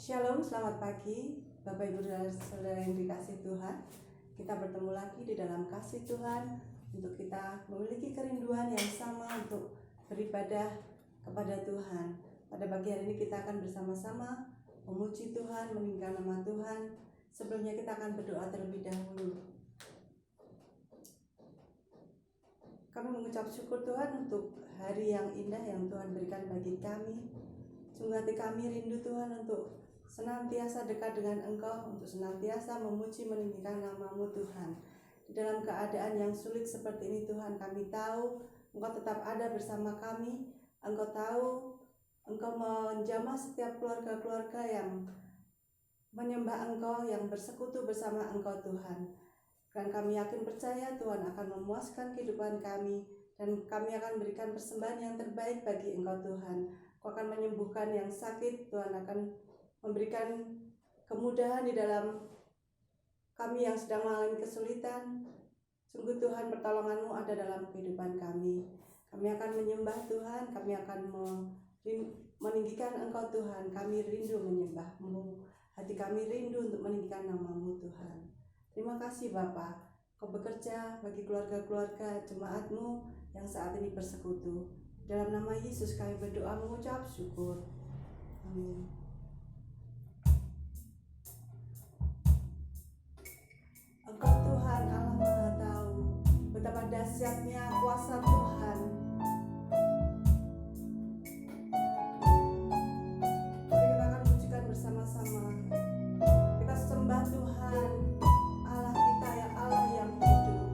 Shalom, selamat pagi Bapak Ibu dan Saudara yang dikasihi Tuhan. Kita bertemu lagi di dalam kasih Tuhan untuk kita memiliki kerinduan yang sama untuk beribadah kepada Tuhan. Pada pagi hari ini kita akan bersama-sama memuji Tuhan, meninggikan nama Tuhan. Sebelumnya kita akan berdoa terlebih dahulu. Kami mengucap syukur Tuhan untuk hari yang indah yang Tuhan berikan bagi kami. Sungguh hati kami rindu Tuhan untuk senantiasa dekat dengan Engkau, untuk senantiasa memuji meninggikan nama-Mu Tuhan. Di dalam keadaan yang sulit seperti ini Tuhan, kami tahu Engkau tetap ada bersama kami. Engkau tahu Engkau menjamah setiap keluarga-keluarga yang menyembah Engkau, yang bersekutu bersama Engkau Tuhan. Dan kami yakin percaya Tuhan akan memuaskan kehidupan kami, dan kami akan berikan persembahan yang terbaik bagi Engkau Tuhan. Engkau akan menyembuhkan yang sakit, Tuhan akan memberikan kemudahan di dalam kami yang sedang mengalami kesulitan. Sungguh Tuhan, pertolongan-Mu ada dalam kehidupan kami. Kami akan menyembah Tuhan, kami akan meninggikan Engkau Tuhan. Kami rindu menyembah-Mu, hati kami rindu untuk meninggikan nama-Mu Tuhan. Terima kasih Bapa, Kau bekerja bagi keluarga-keluarga jemaat-Mu yang saat ini bersekutu. Dalam nama Yesus kami berdoa mengucap syukur. Amin. Engkau Tuhan Allah Maha Tahu betapa dahsyatnya kuasa Tuhan. Mari kita akan pujikan bersama-sama. Kita sembah Tuhan, Allah kita ya Allah yang hidup.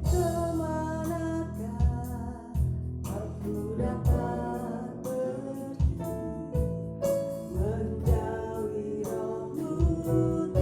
Kemanakah aku dapat pergi menjauhi Roh-Mu Tuhan?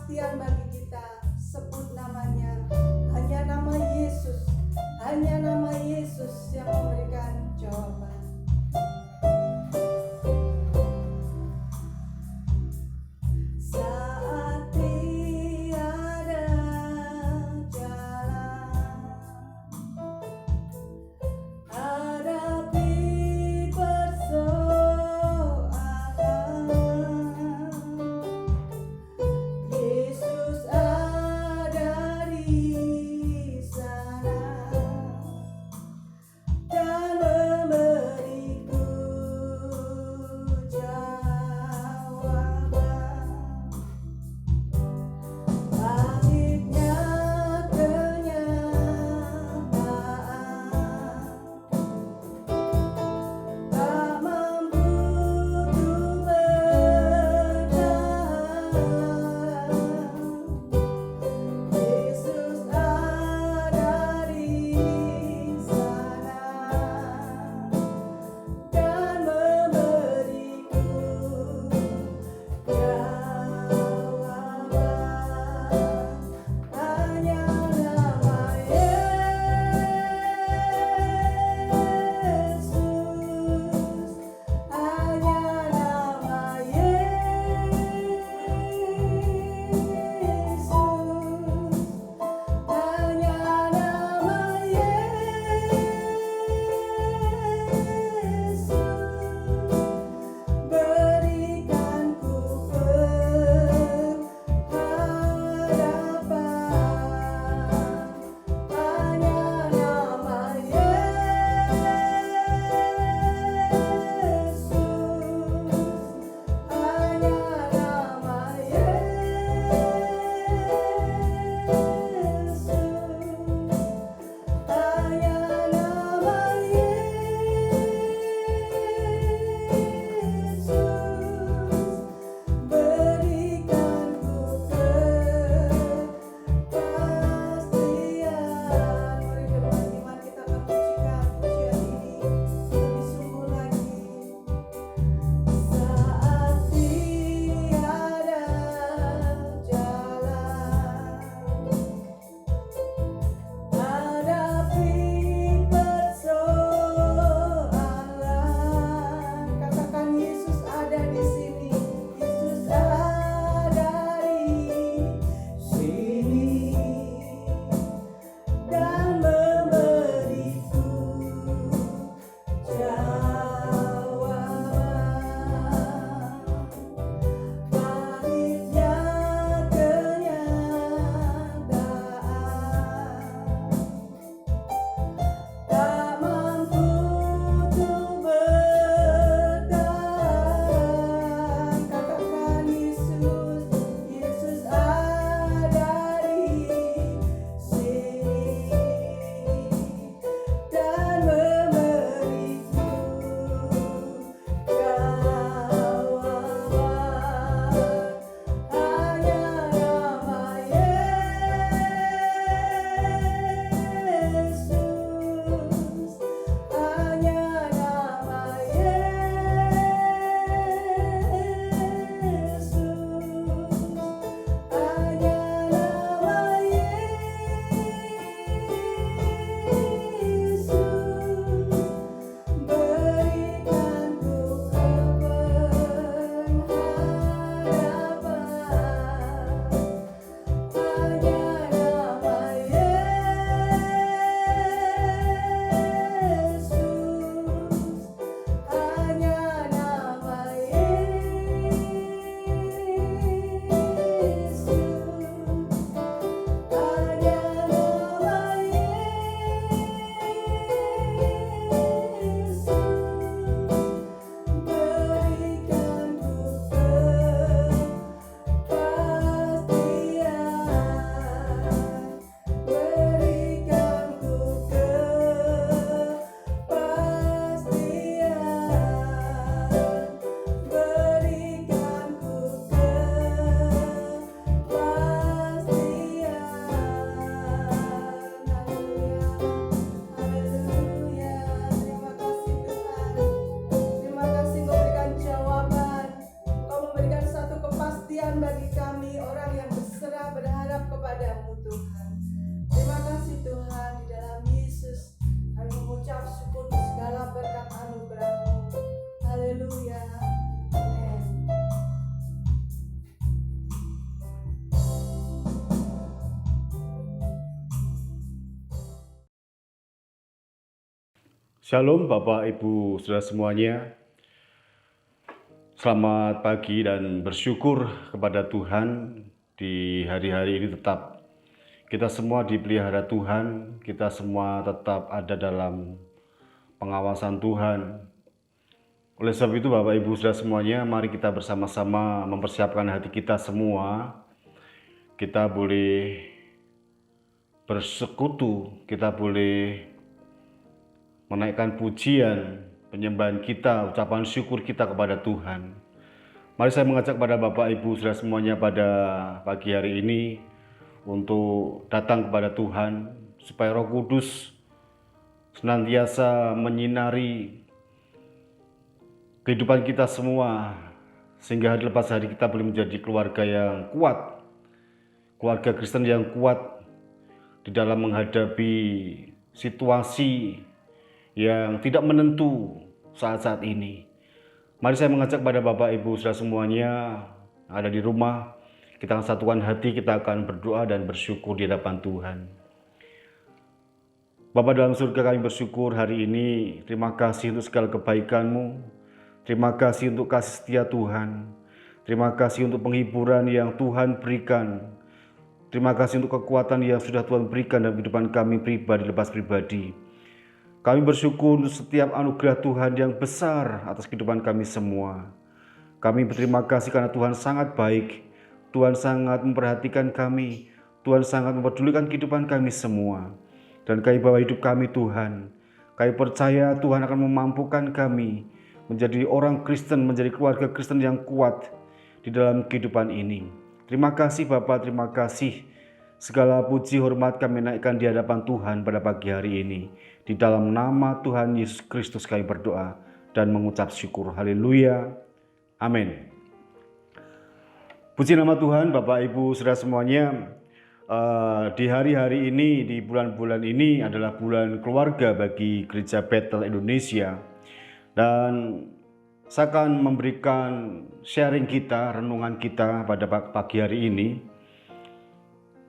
kepastian bagi kita. Sebut namanya, hanya nama Yesus, hanya nama Yesus yang memberikan jawaban. Saat tiada jalan, hadapi persoalan, Yesus ada di sana dan memberiku jawaban. Pahitnya kenyataan, tak mampu ku bertahan, Yesus ada di sana dan memberiku jawaban. Hanya nama Yesus, hanya nama Yesus, hanya nama Yesus, berikan ku pengharapan. Hanya nama Yesus, hanya nama Yesus, hanya nama Yesus, berikan ku kepastian. Mari dengan iman kita akan pujikan pujian ini lebih sungguh lagi. Saat tiada jalan, hadapi persoalan. Katakan Yesus ada di sini, Yesus ada di sini dan memberiku jawaban. Pahitnya kenyataan, tak mampu ku bertahan. Katakan Yesus, Yesus ada di sini dan memberiku jawaban. Hanya nama Yesus, hanya nama Yesus, hanya nama Yesus, berikan ku pengharapan. Hanya nama Yesus, hanya nama Yesus, hanya nama Yesus, berikan ku kepastian, berikan ku kepastian, berikan ku kepastian. Haleluya, haleluya. Terima kasih Tuhan. Terima kasih Engkau berikan jawaban. Engkau memberikan satu kepastian bagi kami orang yang besar. kepadamu Tuhan. Terima kasih Tuhan, di dalam Yesus kami mengucap syukur untuk segala berkat anugerah-Mu. Haleluya. Amin. Shalom Bapak Ibu Saudara semuanya. Selamat pagi dan bersyukur kepada Tuhan di hari-hari ini tetap kita semua dipelihara Tuhan, kita semua tetap ada dalam pengawasan Tuhan. Oleh sebab itu Bapak Ibu Saudara semuanya, mari kita bersama-sama mempersiapkan hati kita semua. Kita boleh bersekutu, kita boleh menaikkan pujian, penyembahan kita, ucapan syukur kita kepada Tuhan. Mari saya mengajak kepada Bapak Ibu Saudara semuanya pada pagi hari ini untuk datang kepada Tuhan, supaya Roh Kudus senantiasa menyinari kehidupan kita semua, sehingga hari lepas hari kita boleh menjadi keluarga yang kuat, keluarga Kristen yang kuat di dalam menghadapi situasi yang tidak menentu saat-saat ini. Mari saya mengajak pada Bapak Ibu Saudara semuanya ada di rumah, kita akan satukan hati, kita akan berdoa dan bersyukur di hadapan Tuhan. Bapa dalam surga, kami bersyukur hari ini, terima kasih untuk segala kebaikan-Mu, terima kasih untuk kasih setia Tuhan, terima kasih untuk penghiburan yang Tuhan berikan, terima kasih untuk kekuatan yang sudah Tuhan berikan dalam kehidupan kami pribadi lepas pribadi. Kami bersyukur untuk setiap anugerah Tuhan yang besar atas kehidupan kami semua. Kami berterima kasih karena Tuhan sangat baik, Tuhan sangat memperhatikan kami, Tuhan sangat mempedulikan kehidupan kami semua. Dan kami bawa hidup kami Tuhan. Kami percaya Tuhan akan memampukan kami menjadi orang Kristen, menjadi keluarga Kristen yang kuat di dalam kehidupan ini. Terima kasih Bapak, terima kasih. Segala puji hormat kami naikkan di hadapan Tuhan pada pagi hari ini. Di dalam nama Tuhan Yesus Kristus kami berdoa dan mengucap syukur. Haleluya. Amin. Puji nama Tuhan, Bapak Ibu Saudara semuanya. Di hari-hari ini, di bulan-bulan ini adalah bulan keluarga bagi Gereja Bethel Indonesia. Dan saya akan memberikan sharing kita, renungan kita pada pagi hari ini.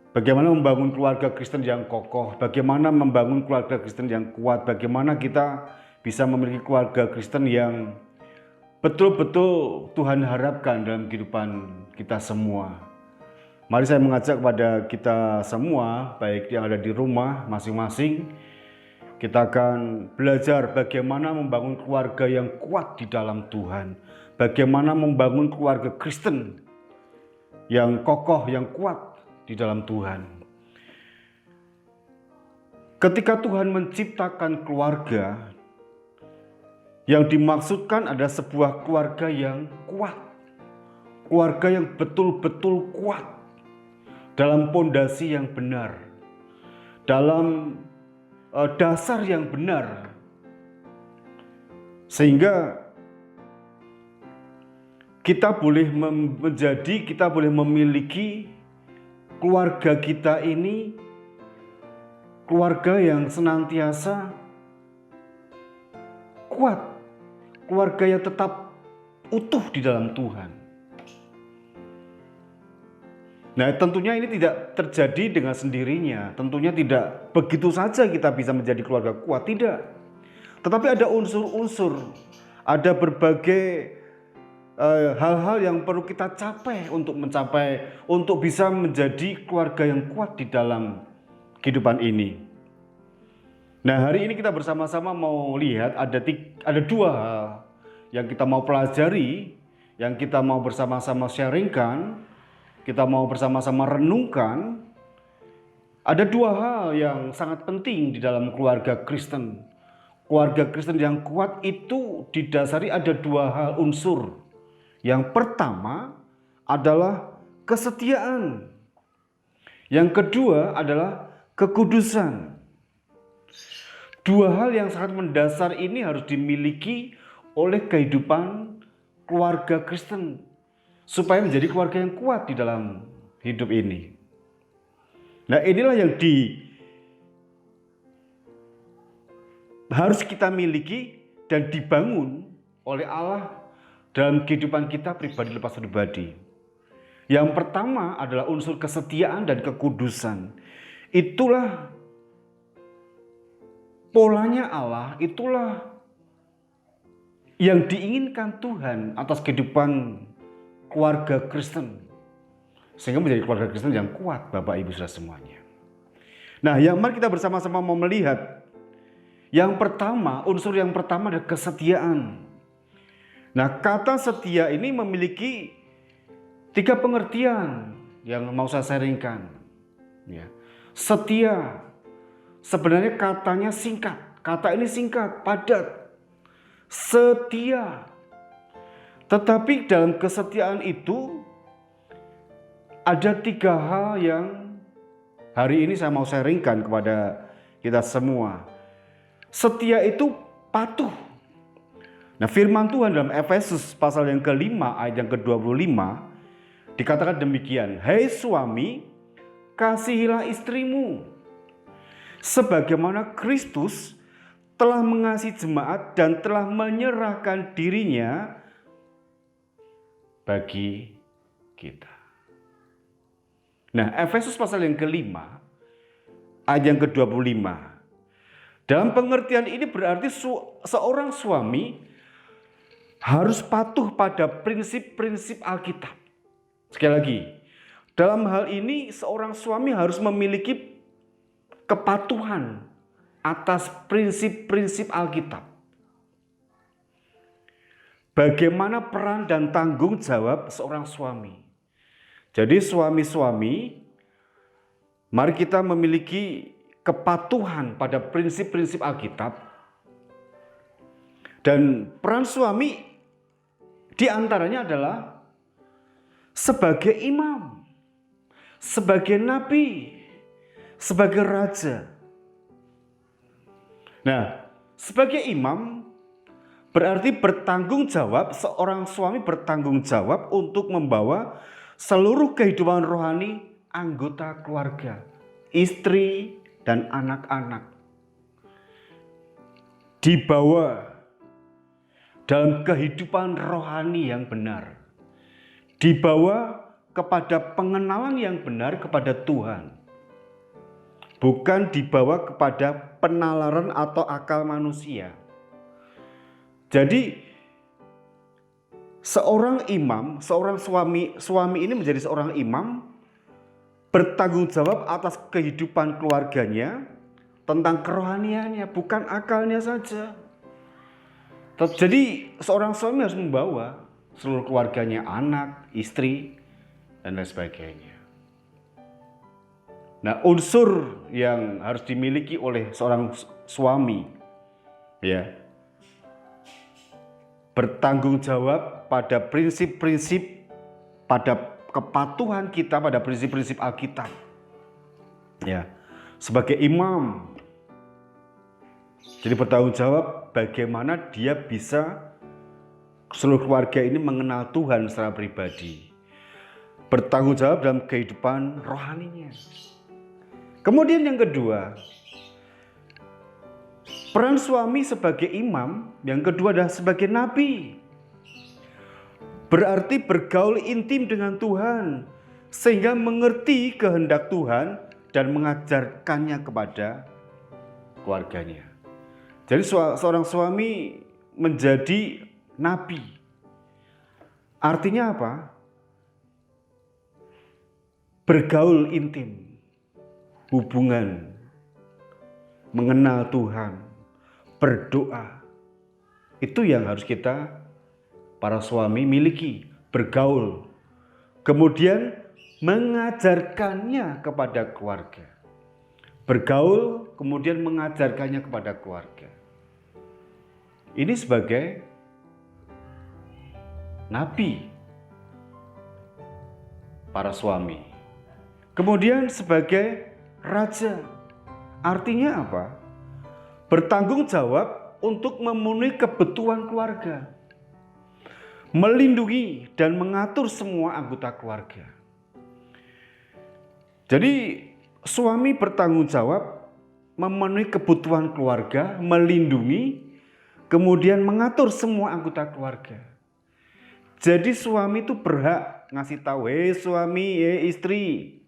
Bagaimana membangun keluarga Kristen yang kokoh, bagaimana membangun keluarga Kristen yang kuat, bagaimana kita bisa memiliki keluarga Kristen yang betul-betul Tuhan harapkan dalam kehidupan kita semua. Mari saya mengajak kepada kita semua, baik yang ada di rumah masing-masing, kita akan belajar bagaimana membangun keluarga yang kuat di dalam Tuhan, bagaimana membangun keluarga Kristen yang kokoh, yang kuat di dalam Tuhan. Ketika Tuhan menciptakan keluarga, yang dimaksudkan ada sebuah keluarga yang kuat, keluarga yang betul-betul kuat dalam pondasi yang benar, dalam dasar yang benar, sehingga kita boleh memiliki keluarga kita ini keluarga yang senantiasa kuat, keluarga yang tetap utuh di dalam Tuhan. Nah, tentunya ini tidak terjadi dengan sendirinya, tentunya tidak begitu saja kita bisa menjadi keluarga kuat, tidak. Tetapi ada unsur-unsur, ada berbagai hal-hal yang perlu kita capai untuk bisa menjadi keluarga yang kuat di dalam kehidupan ini. Nah, hari ini kita bersama-sama mau lihat ada dua hal yang kita mau pelajari, yang kita mau bersama-sama sharingkan, kita mau bersama-sama renungkan. Ada dua hal yang sangat penting di dalam keluarga Kristen. Keluarga Kristen yang kuat itu didasari ada dua hal unsur. Yang pertama adalah kesetiaan. Yang kedua adalah kekudusan. Dua hal yang sangat mendasar ini harus dimiliki oleh kehidupan keluarga Kristen supaya menjadi keluarga yang kuat di dalam hidup ini. Nah, inilah yang harus kita miliki dan dibangun oleh Allah dalam kehidupan kita pribadi lepas pribadi. Yang pertama adalah unsur kesetiaan dan kekudusan. Itulah polanya Allah, itulah yang diinginkan Tuhan atas kehidupan keluarga Kristen. Sehingga menjadi keluarga Kristen yang kuat, Bapak Ibu Saudara semuanya. Nah, mari kita bersama-sama mau melihat. Yang pertama, unsur yang pertama adalah kesetiaan. Nah, kata setia ini memiliki 3 pengertian yang mau saya sharingkan. Ya. Setia, sebenarnya katanya singkat. Kata ini singkat, padat. Setia. Tetapi dalam kesetiaan itu ada 3 hal yang hari ini saya mau sharingkan kepada kita semua. Setia itu patuh. Nah, firman Tuhan dalam Efesus pasal yang ke-5 ayat yang ke-25 dikatakan demikian, "Hai suami, kasihilah istrimu, sebagaimana Kristus telah mengasihi jemaat dan telah menyerahkan dirinya bagi kita." Nah, Efesus pasal yang ke-5 ayat yang ke-25. Dalam pengertian ini berarti seorang suami harus patuh pada prinsip-prinsip Alkitab. Sekali lagi, dalam hal ini seorang suami harus memiliki kepatuhan atas prinsip-prinsip Alkitab. Bagaimana peran dan tanggung jawab seorang suami? Jadi suami-suami, mari kita memiliki kepatuhan pada prinsip-prinsip Alkitab. Dan peran suami diantaranya adalah sebagai imam, sebagai nabi, sebagai raja. Nah, sebagai imam berarti bertanggung jawab, seorang suami bertanggung jawab untuk membawa seluruh kehidupan rohani anggota keluarga, istri dan anak-anak. Dibawa dalam kehidupan rohani yang benar. Dibawa kepada pengenalan yang benar kepada Tuhan. Bukan dibawa kepada penalaran atau akal manusia. Jadi seorang imam, seorang suami ini menjadi seorang imam bertanggung jawab atas kehidupan keluarganya tentang kerohaniannya, bukan akalnya saja. Jadi seorang suami harus membawa seluruh keluarganya, anak, istri, dan lain sebagainya. Nah, unsur yang harus dimiliki oleh seorang suami, ya, bertanggung jawab pada prinsip-prinsip, pada kepatuhan kita pada prinsip-prinsip Alkitab. Ya, sebagai imam, jadi bertanggung jawab bagaimana dia bisa seluruh keluarga ini mengenal Tuhan secara pribadi. Bertanggung jawab dalam kehidupan rohaninya. Kemudian yang kedua, peran suami sebagai imam, yang kedua adalah sebagai nabi. Berarti bergaul intim dengan Tuhan sehingga mengerti kehendak Tuhan dan mengajarkannya kepada keluarganya. Jadi seorang suami menjadi nabi. Artinya apa? Bergaul intim, hubungan, mengenal Tuhan, berdoa. Itu yang harus kita para suami miliki, bergaul. Kemudian mengajarkannya kepada keluarga. Bergaul, kemudian mengajarkannya kepada keluarga. Ini sebagai nabi para suami. Kemudian sebagai raja. Artinya apa? Bertanggung jawab untuk memenuhi kebutuhan keluarga. Melindungi dan mengatur semua anggota keluarga. Jadi suami bertanggung jawab memenuhi kebutuhan keluarga, melindungi, kemudian mengatur semua anggota keluarga. Jadi suami itu berhak ngasih tahu, suami, istri,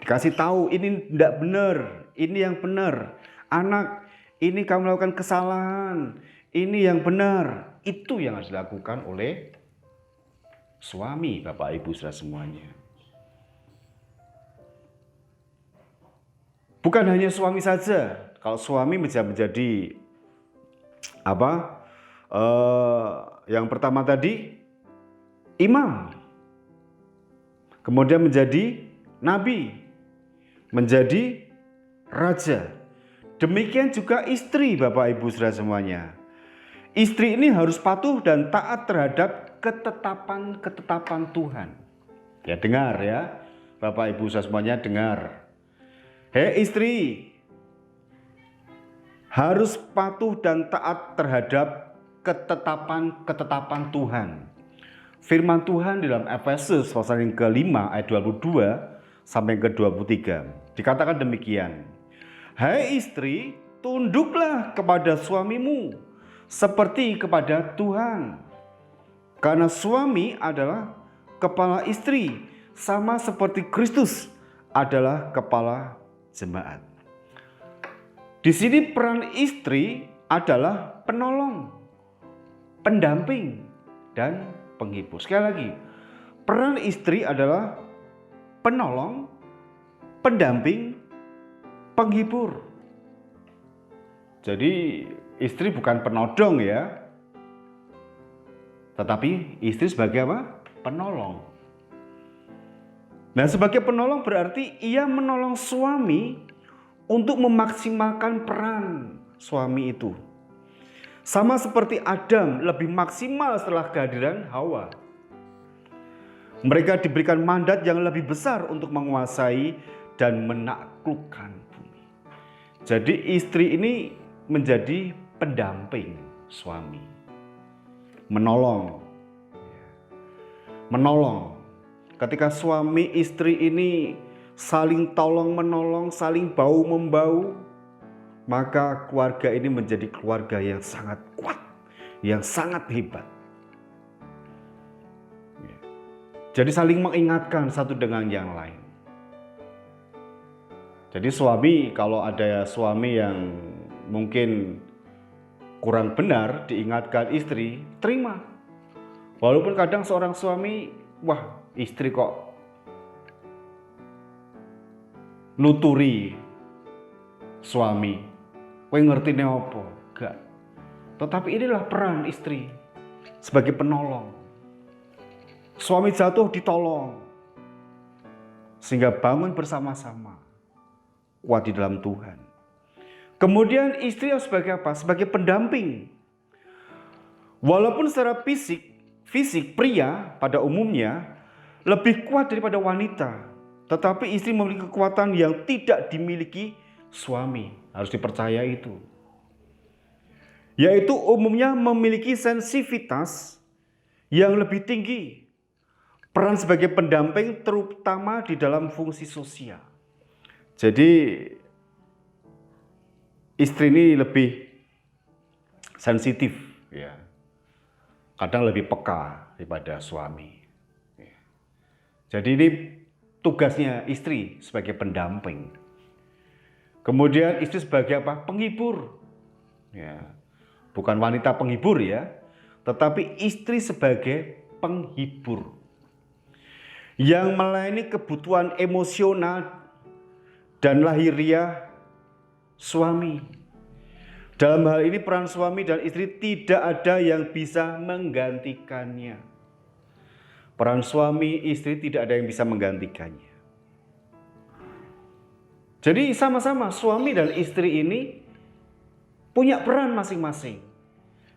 dikasih tahu ini tidak benar, ini yang benar. Anak, ini kamu melakukan kesalahan, ini yang benar. Itu yang harus dilakukan oleh suami, Bapak Ibu saudara semuanya. Bukan hanya suami saja. Kalau suami menjadi apa? Yang pertama tadi imam, kemudian menjadi nabi, menjadi raja. Demikian juga istri, Bapak Ibu saudara semuanya. Istri ini harus patuh dan taat terhadap ketetapan Tuhan. Ya dengar ya, Bapak Ibu saudara semuanya dengar. Hei istri, harus patuh dan taat terhadap ketetapan Tuhan. Firman Tuhan di dalam Efesus pasal yang ke-5 ayat 22 sampai ke-23 dikatakan demikian. Hai istri, tunduklah kepada suamimu seperti kepada Tuhan. Karena suami adalah kepala istri, sama seperti Kristus adalah kepala jemaat. Di sini peran istri adalah penolong, pendamping, dan penghibur. Sekali lagi, peran istri adalah penolong, pendamping, penghibur. Jadi istri bukan penodong ya, tetapi istri sebagai apa? Penolong. Nah, sebagai penolong berarti ia menolong suami untuk memaksimalkan peran suami itu. Sama seperti Adam lebih maksimal setelah kehadiran Hawa. Mereka diberikan mandat yang lebih besar untuk menguasai dan menaklukkan bumi. Jadi istri ini menjadi pendamping suami. Menolong. Ketika suami istri ini saling tolong menolong, saling bahu membau, maka keluarga ini menjadi keluarga yang sangat kuat, yang sangat hebat. Jadi saling mengingatkan satu dengan yang lain. Jadi suami, kalau ada suami yang mungkin kurang benar diingatkan istri, terima. Walaupun kadang seorang suami, wah istri kok nuturi suami, kowe ngerti ne apa? Enggak. Tetapi inilah peran istri sebagai penolong. Suami jatuh ditolong sehingga bangun bersama-sama, kuat di dalam Tuhan. Kemudian istri sebagai apa? Sebagai pendamping. Walaupun secara fisik pria pada umumnya lebih kuat daripada wanita, tetapi istri memiliki kekuatan yang tidak dimiliki suami. Harus dipercaya itu. Yaitu umumnya memiliki sensitivitas yang lebih tinggi. Peran sebagai pendamping terutama di dalam fungsi sosial. Jadi istri ini lebih sensitif ya. Kadang lebih peka daripada suami. Jadi ini tugasnya istri sebagai pendamping. Kemudian istri sebagai apa? Penghibur. Ya. Bukan wanita penghibur ya, tetapi istri sebagai penghibur. Yang melayani kebutuhan emosional dan lahiriah suami. Dalam hal ini peran suami dan istri tidak ada yang bisa menggantikannya. Peran suami istri tidak ada yang bisa menggantikannya. Jadi sama-sama suami dan istri ini punya peran masing-masing.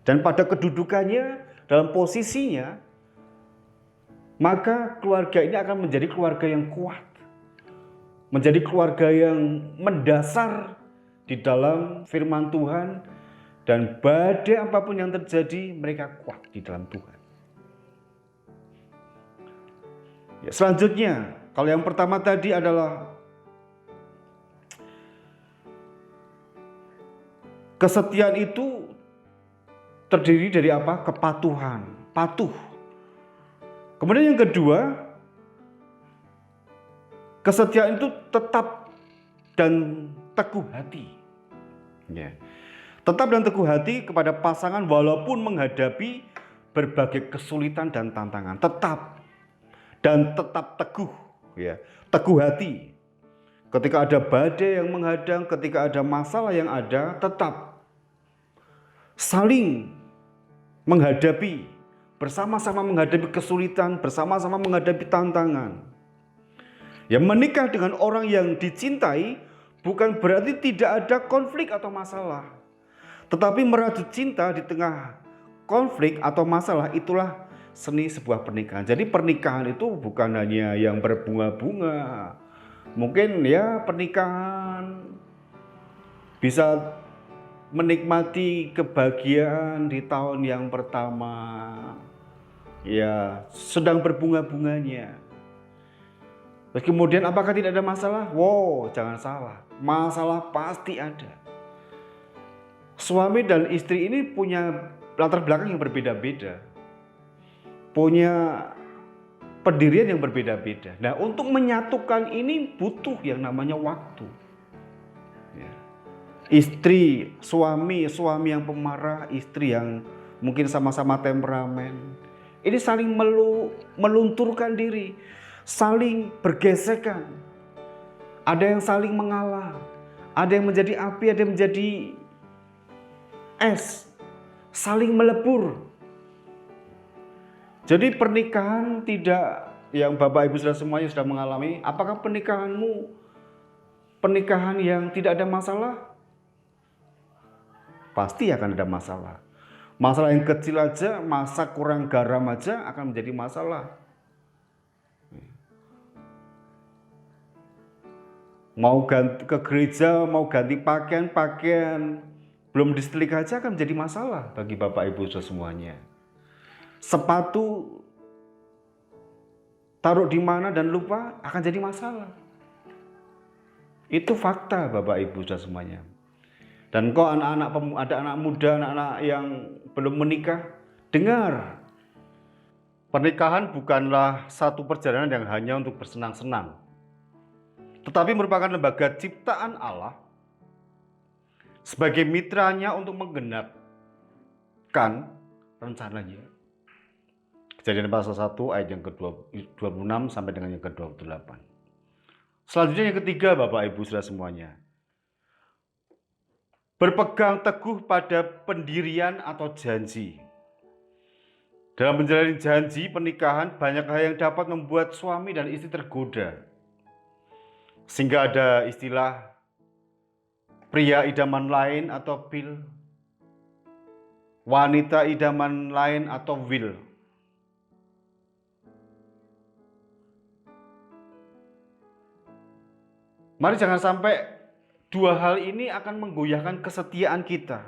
Dan pada kedudukannya, dalam posisinya, maka keluarga ini akan menjadi keluarga yang kuat. Menjadi keluarga yang mendasar di dalam firman Tuhan. Dan badai apapun yang terjadi, mereka kuat di dalam Tuhan. Ya, selanjutnya, kalau yang pertama tadi adalah Kesetiaan itu terdiri dari apa? Kepatuhan, patuh. Kemudian yang kedua, kesetiaan itu tetap dan teguh hati. Ya. Tetap dan teguh hati kepada pasangan walaupun menghadapi berbagai kesulitan dan tantangan. Tetap dan tetap teguh, ya. Teguh hati. Ketika ada badai yang menghadang, ketika ada masalah yang ada, tetap saling menghadapi, bersama-sama menghadapi kesulitan, bersama-sama menghadapi tantangan. Ya, menikah dengan orang yang dicintai bukan berarti tidak ada konflik atau masalah. Tetapi merajut cinta di tengah konflik atau masalah, itulah seni sebuah pernikahan. Jadi pernikahan itu bukan hanya yang berbunga-bunga. Mungkin ya pernikahan bisa menikmati kebahagiaan di tahun yang pertama, ya sedang berbunga-bunganya. Terus kemudian apakah tidak ada masalah? Wow, jangan salah, masalah pasti ada. Suami dan istri ini punya latar belakang yang berbeda-beda, punya pendirian yang berbeda-beda. Nah, untuk menyatukan ini butuh yang namanya waktu. Istri, suami yang pemarah, istri yang mungkin sama-sama temperamen. Ini saling melunturkan diri, saling bergesekan. Ada yang saling mengalah, ada yang menjadi api, ada yang menjadi es, saling melebur. Jadi pernikahan tidak, yang Bapak Ibu sudah semuanya sudah mengalami, apakah pernikahanmu pernikahan yang tidak ada masalah? Pasti akan ada masalah. Masalah yang kecil aja, masak kurang garam aja akan menjadi masalah. Mau ganti ke gereja, mau ganti pakaian belum disetrika aja akan menjadi masalah bagi Bapak Ibu semuanya. Sepatu taruh di mana dan lupa akan jadi masalah. Itu fakta Bapak Ibu semuanya. Dan kok anak-anak, ada anak muda, anak-anak yang belum menikah, dengar. Pernikahan bukanlah satu perjalanan yang hanya untuk bersenang-senang, tetapi merupakan lembaga ciptaan Allah sebagai mitranya untuk menggenapkan rencananya. Kejadian pasal 1 ayat yang ke-26 sampai dengan yang ke-28. Selanjutnya yang ketiga Bapak Ibu saudara semuanya, berpegang teguh pada pendirian atau janji. Dalam menjalani janji pernikahan, banyak hal yang dapat membuat suami dan istri tergoda. Sehingga ada istilah pria idaman lain atau pil, wanita idaman lain atau will. Mari jangan sampai dua hal ini akan menggoyahkan kesetiaan kita.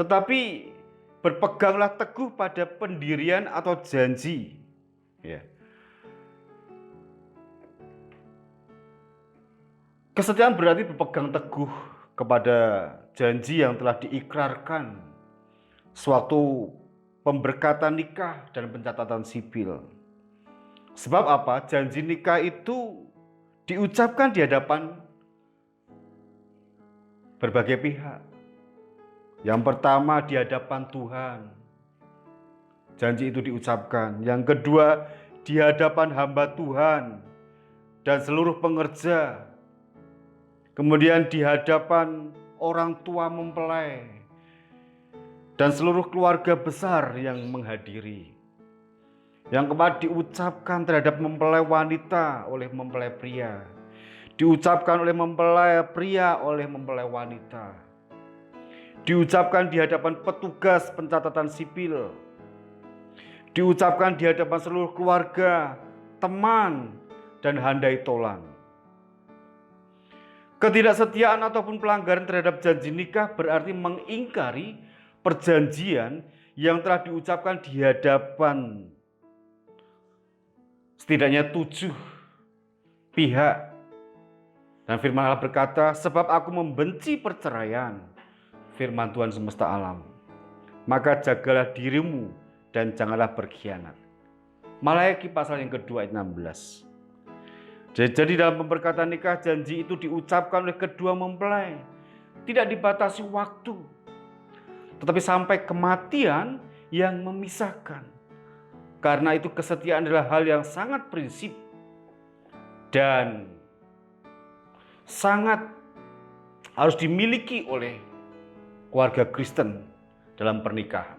Tetapi berpeganglah teguh pada pendirian atau janji. Ya. Kesetiaan berarti berpegang teguh kepada janji yang telah diikrarkan suatu pemberkatan nikah dan pencatatan sipil. Sebab apa? Janji nikah itu diucapkan di hadapan berbagai pihak. Yang pertama di hadapan Tuhan, janji itu diucapkan. Yang kedua di hadapan hamba Tuhan dan seluruh pengerja. Kemudian di hadapan orang tua mempelai dan seluruh keluarga besar yang menghadiri. Yang keempat diucapkan terhadap mempelai wanita oleh mempelai pria. Diucapkan oleh mempelai pria oleh mempelai wanita. Diucapkan di hadapan petugas pencatatan sipil. Diucapkan di hadapan seluruh keluarga, teman, dan handai tolan. Ketidaksetiaan ataupun pelanggaran terhadap janji nikah berarti mengingkari perjanjian yang telah diucapkan di hadapan setidaknya 7 pihak. Dan firman Allah berkata, sebab aku membenci perceraian, firman Tuhan semesta alam. Maka jagalah dirimu dan janganlah berkhianat. Malayaki pasal yang kedua ayat 16. Jadi dalam pemberkatan nikah, janji itu diucapkan oleh kedua mempelai. Tidak dibatasi waktu, tetapi sampai kematian yang memisahkan. Karena itu kesetiaan adalah hal yang sangat prinsip dan sangat harus dimiliki oleh keluarga Kristen dalam pernikahan.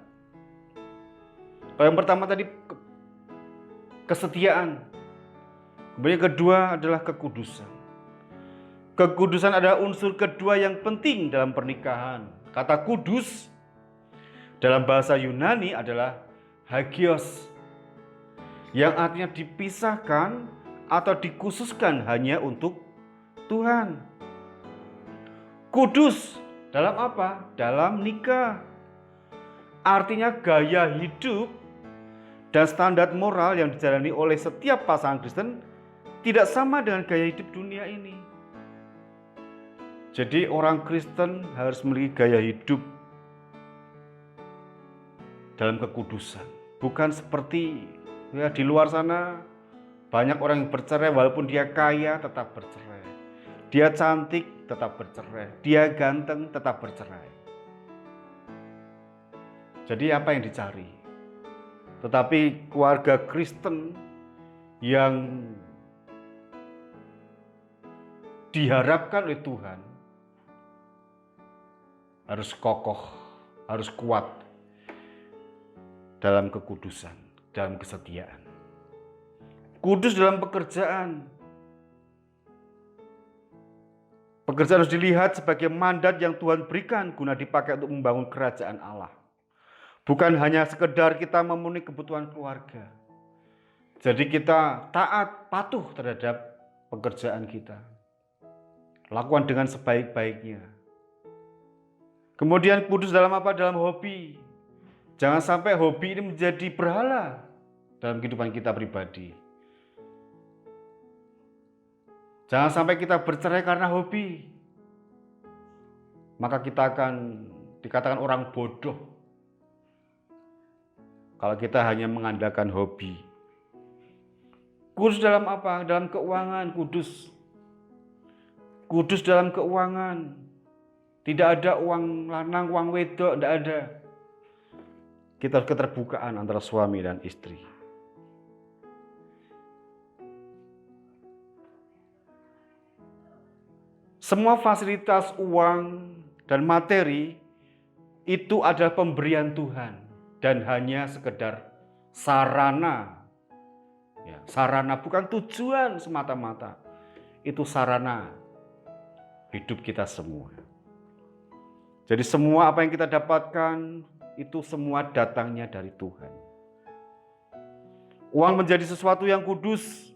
Yang pertama tadi kesetiaan. Kemudian yang kedua adalah kekudusan. Kekudusan adalah unsur kedua yang penting dalam pernikahan. Kata kudus dalam bahasa Yunani adalah hagios, yang artinya dipisahkan atau dikhususkan hanya untuk Tuhan. Kudus dalam apa? Dalam nikah. Artinya gaya hidup dan standar moral yang dijalani oleh setiap pasangan Kristen tidak sama dengan gaya hidup dunia ini. Jadi orang Kristen harus memiliki gaya hidup dalam kekudusan. Bukan seperti di luar sana banyak orang yang bercerai walaupun dia kaya tetap bercerai. Dia cantik tetap bercerai. Dia ganteng tetap bercerai. Jadi apa yang dicari? Tetapi keluarga Kristen yang diharapkan oleh Tuhan harus kokoh, harus kuat dalam kekudusan, dalam kesetiaan. Kudus dalam pekerjaan. Pekerjaan harus dilihat sebagai mandat yang Tuhan berikan guna dipakai untuk membangun kerajaan Allah. Bukan hanya sekedar kita memenuhi kebutuhan keluarga. Jadi kita taat, patuh terhadap pekerjaan kita. Lakukan dengan sebaik-baiknya. Kemudian kudus dalam apa? Dalam hobi. Jangan sampai hobi ini menjadi berhala dalam kehidupan kita pribadi. Jangan sampai kita bercerai karena hobi. Maka kita akan dikatakan orang bodoh kalau kita hanya mengandalkan hobi. Kudus dalam apa? Dalam keuangan, kudus. Kudus dalam keuangan. Tidak ada uang lanang, uang wedok, tidak ada. Kita harus keterbukaan antara suami dan istri. Semua fasilitas uang dan materi itu adalah pemberian Tuhan dan hanya sekedar sarana. Ya, sarana bukan tujuan semata-mata. Itu sarana hidup kita semua. Jadi semua apa yang kita dapatkan itu semua datangnya dari Tuhan. Uang menjadi sesuatu yang kudus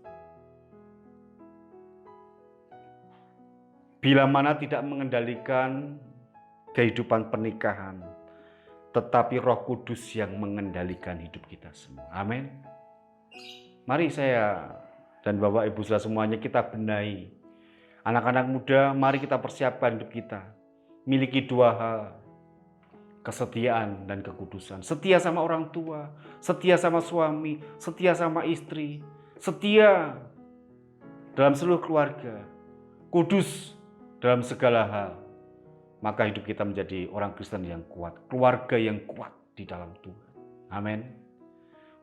bila mana tidak mengendalikan kehidupan pernikahan, tetapi Roh Kudus yang mengendalikan hidup kita semua. Amin. Mari saya dan Bapak Ibu saudara semuanya kita benahi. Anak-anak muda, mari kita persiapkan hidup kita. Miliki dua hal, kesetiaan dan kekudusan. Setia sama orang tua, setia sama suami, setia sama istri, setia dalam seluruh keluarga, kudus dalam segala hal. Maka hidup kita menjadi orang Kristen yang kuat, keluarga yang kuat di dalam Tuhan. Amin.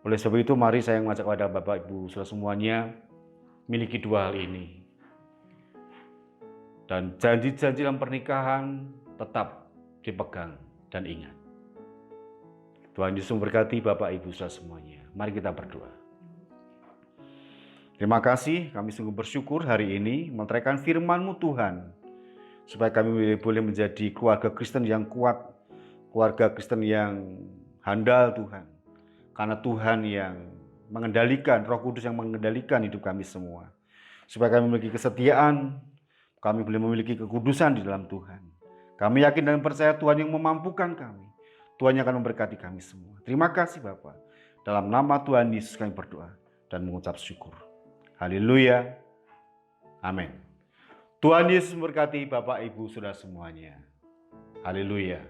Oleh sebab itu mari saya mengajak kepada Bapak Ibu saudara semuanya miliki dua hal ini. Dan janji-janji dalam pernikahan tetap dipegang dan ingat. Tuhan Yesus memberkati Bapak Ibu saudara semuanya. Mari kita berdoa. Terima kasih, kami sungguh bersyukur hari ini menerangkan firman-Mu Tuhan. Supaya kami boleh menjadi keluarga Kristen yang kuat, keluarga Kristen yang handal Tuhan. Karena Tuhan yang mengendalikan, Roh Kudus yang mengendalikan hidup kami semua. Supaya kami memiliki kesetiaan, kami boleh memiliki kekudusan di dalam Tuhan. Kami yakin dan percaya Tuhan yang memampukan kami. Tuhan yang akan memberkati kami semua. Terima kasih Bapa. Dalam nama Tuhan Yesus kami berdoa dan mengucap syukur. Haleluya. Amin. Tuhan Yesus memberkati Bapak Ibu saudara semuanya. Haleluya.